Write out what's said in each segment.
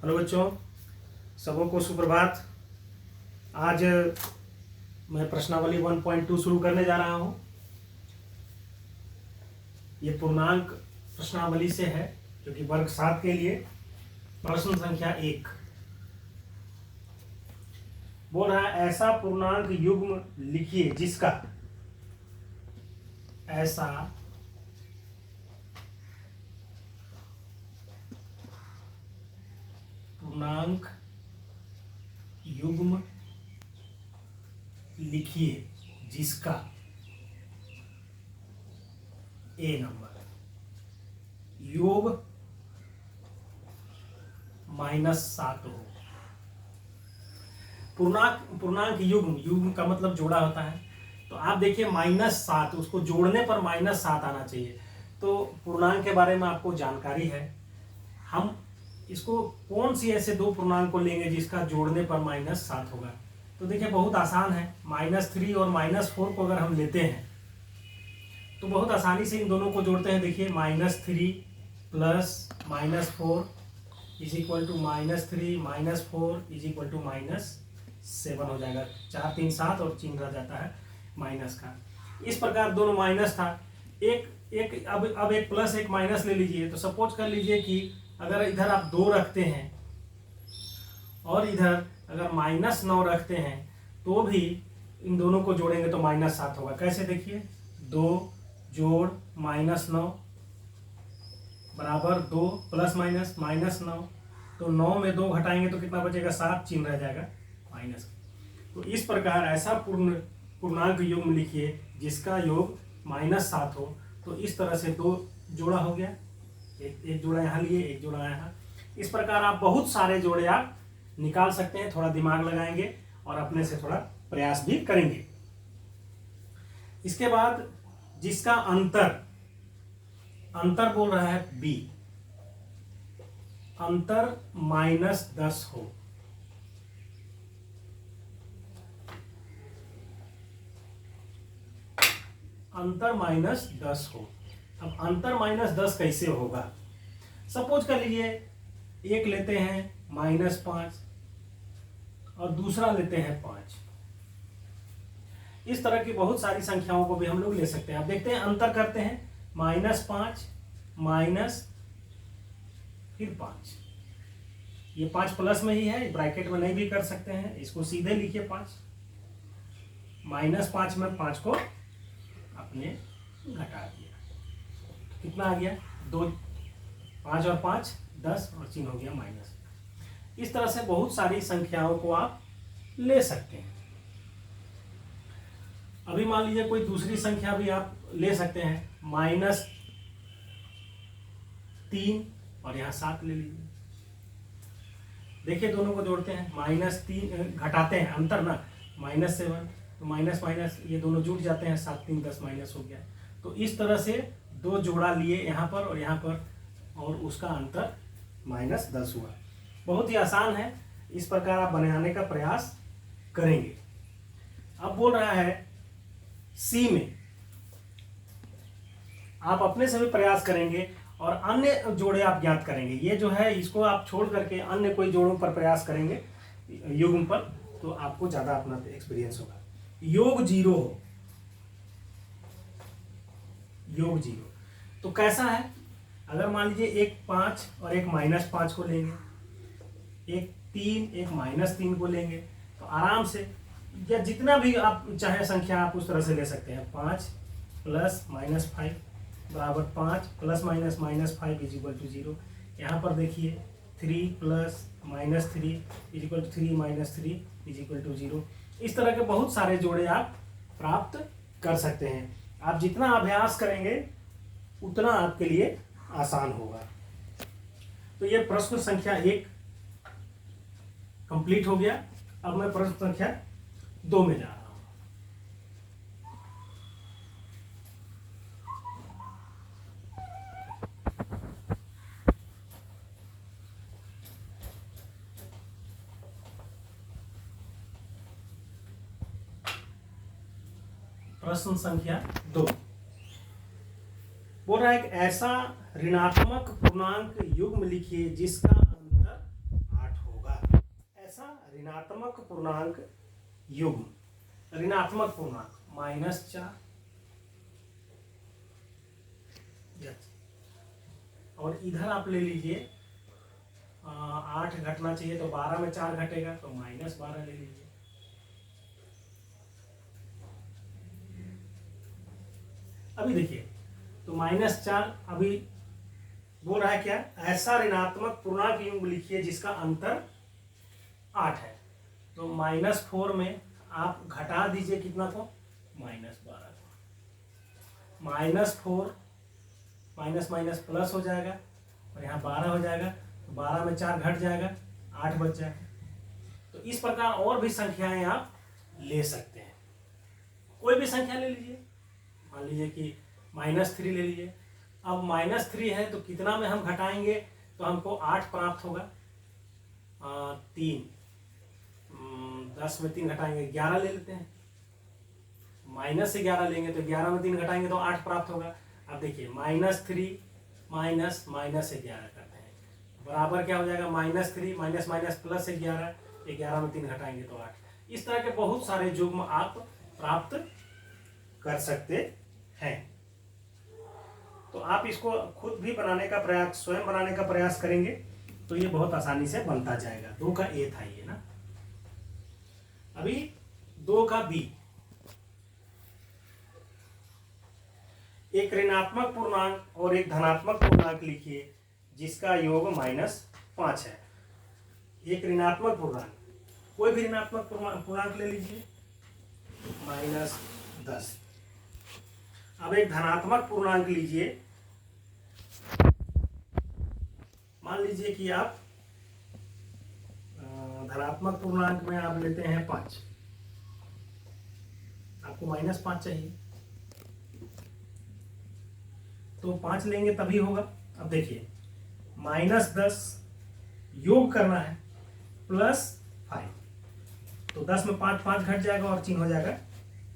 Hello बच्चों, सबों को सुप्रभात। आज मैं प्रश्नावली 1.2 शुरू करने जा रहा हूँ। ये पूर्णांक प्रश्नावली से है, जो कि वर्ग 7 के लिए। प्रश्न संख्या 1 बोल रहा है, ऐसा पूर्णांक युग्म लिखिए जिसका ऐसा पूर्णांक युग्म लिखिए जिसका ए नंबर योग -7 हो। पूर्णांक युग्म का मतलब जोड़ा होता है। तो आप देखिए -7, उसको जोड़ने पर -7 आना चाहिए। तो पूर्णांक के बारे में आपको जानकारी है। हम इसको कौन सी ऐसे दो पूर्णांक को लेंगे जिसका जोड़ने पर -7 होगा। तो देखिए बहुत आसान है। -3 और -4 को अगर हम लेते हैं तो बहुत आसानी से इन दोनों को जोड़ते हैं। देखिए -3 plus -4 is equal to -3 -4 is equal to -7 हो जाएगा। 4 3 7 और चिन्ह रह जाता है माइनस का। इस प्रकार दोनों माइनस था। एक अब एक प्लस एक माइनस ले लीजिए। तो सपोज कर लीजिए कि अगर इधर आप 2 रखते हैं और इधर अगर -9 रखते हैं तो भी इन दोनों को जोड़ेंगे तो -7 होगा। कैसे देखिए, 2 जोड़ -9 बराबर 2 प्लस -9। तो 9 में 2 घटाएंगे तो कितना बचेगा, 7, चिन्ह रह जाएगा माइनस। तो इस प्रकार ऐसा पूर्णांक युग्म लिखिए जिसका योग -7 हो। तो इस तरह से 2 जोड़ा हो गया। एक जोड़ा यहाँ लिए, एक जोड़ा यहाँ। इस प्रकार आप बहुत सारे जोड़े आप निकाल सकते हैं। थोड़ा दिमाग लगाएंगे और अपने से थोड़ा प्रयास भी करेंगे। इसके बाद जिसका अंतर बोल रहा है बी, अंतर -10 हो। अंतर -10 हो। अब अंतर -10 कैसे होगा। सपोज कर लीजिए एक लेते हैं -5 और दूसरा लेते हैं 5। इस तरह की बहुत सारी संख्याओं को भी हम लोग ले सकते हैं। अब देखते हैं, अंतर करते हैं। -5 माइनस फिर 5। ये 5 प्लस में ही है, ब्रैकेट में नहीं भी कर सकते हैं। इसको सीधे लिखिए 5 -5 में 5 को अपने घटा दिया। कितना आ गया, 2, 5 और 5 10 और चिन्ह हो गया माइनस। इस तरह से बहुत सारी संख्याओं को आप ले सकते हैं। अभी मान लीजिए कोई दूसरी संख्या भी आप ले सकते हैं। -3 और यहाँ 7 ले लीजिए। देखिए दोनों को जोड़ते हैं। -3 घटाते हैं, अंतर ना, -7 तो माइनस माइनस ये दोनों जुड़ जाते हैं। 7 3 10 माइनस हो गया। तो इस तरह से 2 जोड़ा लिए यहाँ पर और यहाँ पर, और उसका अंतर -10 हुआ। बहुत ही आसान है। इस प्रकार आप बनाने का प्रयास करेंगे। अब बोल रहा है सी में आप अपने से भी प्रयास करेंगे और अन्य जोड़े आप ज्ञात करेंगे। ये जो है इसको आप छोड़ करके अन्य कोई जोड़ों पर प्रयास करेंगे युग्म पर, तो आपको ज्यादा अपना एक्सपीरियंस होगा। योग 0 हो, योग 0 तो कैसा है। अगर मान लीजिए एक 5 और एक -5 को लेंगे, एक 3 एक -3 को लेंगे, तो आराम से या जितना भी आप चाहे संख्या आप उस तरह से ले सकते हैं। 5 प्लस -5 बराबर 5 प्लस -5 इज इक्वल टू 0। यहाँ पर देखिए 3 plus -3 is equal to 3 -3 is equal to 0। इस तरह के बहुत सारे जोड़े आप प्राप्त कर सकते हैं। आप जितना अभ्यास करेंगे उतना आपके लिए आसान होगा। तो ये प्रश्न संख्या 1 कंप्लीट हो गया। अब मैं प्रश्न संख्या 2 में जा रहा हूं। प्रश्न संख्या 2 बोल रहा है कि ऐसा ऋणात्मक पूर्णांक युग्म लिखिए जिसका अंतर ऋणात्मक पूर्णांक युग्म, ऋणात्मक पूर्णांक -4 और इधर आप ले लीजिए 8 घटना चाहिए तो 12 में 4 घटेगा तो -12 ले लीजिए। अभी देखिए तो -4 अभी बोल रहा है क्या, ऐसा ऋणात्मक पूर्णांक युग्म लिखिए जिसका अंतर 8 है। तो -4 में आप घटा दीजिए कितना को, -12 को। -4 माइनस माइनस प्लस हो जाएगा और यहाँ 12 हो जाएगा, तो 12 में 4 घट जाएगा, 8 बच जाएगा। तो इस प्रकार और भी संख्याएं आप ले सकते हैं। कोई भी संख्या ले लीजिए, मान लीजिए कि -3 ले लीजिए। अब -3 है तो कितना में हम घटाएंगे, तो हमको 8 प्राप्त होगा। 3 10 में 3 घटाएंगे 11 ले लेते हैं, माइनस से 11 लेंगे तो 11 में 3 घटाएंगे तो 8 प्राप्त होगा। अब देखिए -3 माइनस माइनस से 11 करते हैं, बराबर क्या हो जाएगा, -3 माइनस माइनस प्लस 11, 11 में 3 घटाएंगे तो 8। इस तरह के बहुत सारे युग्म आप प्राप्त कर सकते हैं। तो आप इसको खुद भी बनाने का प्रयास, स्वयं बनाने का प्रयास करेंगे तो ये बहुत आसानी से बनता जाएगा। 2 का ए था ये ना। अभी 2 का बी, एक ऋणात्मक पूर्णांक और एक धनात्मक पूर्णांक लिखिए जिसका योग -5 है। एक ऋणात्मक पूर्णांक, कोई भी ऋणात्मक पूर्णांक ले लीजिए, -10। अब एक धनात्मक पूर्णांक लीजिए, मान लीजिए कि आप धनात्मक पूर्णांक में आप लेते हैं 5, आपको -5 चाहिए तो 5 लेंगे तभी होगा। अब देखिए -10 योग करना है +5, तो 10 में 5 घट जाएगा और चिन्ह हो जाएगा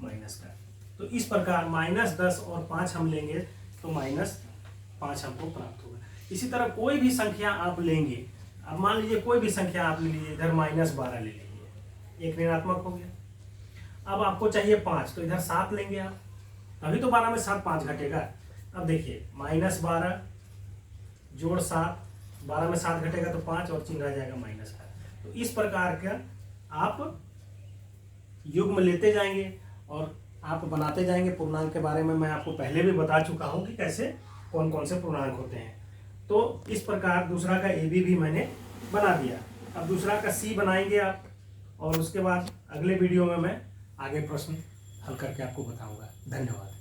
माइनस का। तो इस प्रकार -10 और 5 हम लेंगे तो -5 हमको प्राप्त होगा। इसी तरह कोई भी संख्या आप लेंगे, अब मान लीजिए कोई भी संख्या आप ले लीजिए, इधर -12 ले लीजिए, एक ऋणात्मक हो गया। अब आपको चाहिए 5, तो इधर 7 लेंगे आप, तभी तो 12 में 7 5 घटेगा। अब देखिए -12 जोड़ 7, 12 में 7 घटेगा तो 5 और चिन्ह रह जाएगा माइनस का। तो इस प्रकार का आप युग्म लेते जाएंगे और आप बनाते जाएंगे। पूर्णांक के बारे में मैं आपको पहले भी बता चुका हूं कि कैसे कौन कौन से पूर्णांक होते हैं। तो इस प्रकार दूसरा का ए भी मैंने बना दिया। अब दूसरा का सी बनाएंगे आप, और उसके बाद अगले वीडियो में मैं आगे प्रश्न हल करके आपको बताऊंगा। धन्यवाद।